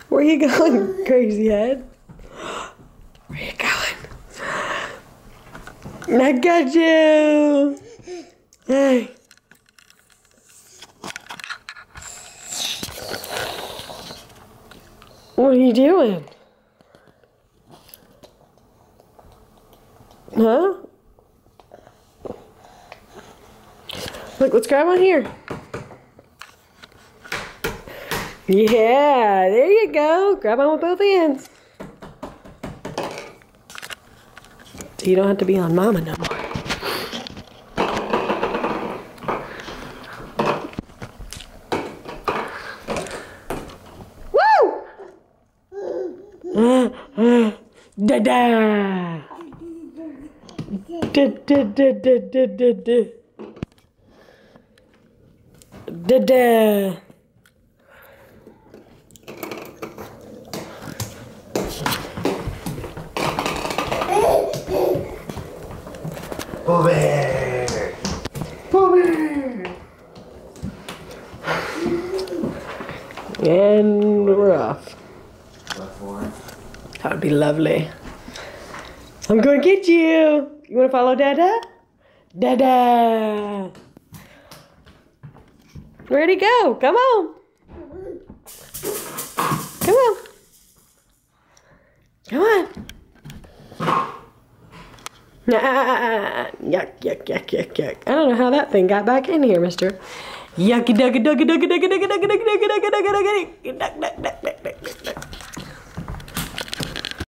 Where you going, crazy head? Where you going? I got you. Hey. What are you doing? Huh? Look, let's grab one here. Yeah, there you go. Grab on with both hands. So you don't have to be on mama no more. Woo! Da-da! Da-da-da-da-da-da-da. Da-da! Bobby! Bobby! And we're off. That would be lovely. I'm gonna get you. You wanna follow Dada? Dada! Where'd he go? Come on. Come on. Come on. Yuck, yuck, yuck, yuck, yuck. I don't know how that thing got back in here, mister. Yucky, ducky, ducky, ducky, ducky, ducky, ducky, ducky, ducky, ducky, ducky, ducky, ducky, ducky, duck, duck, duck, duck, duck, duck.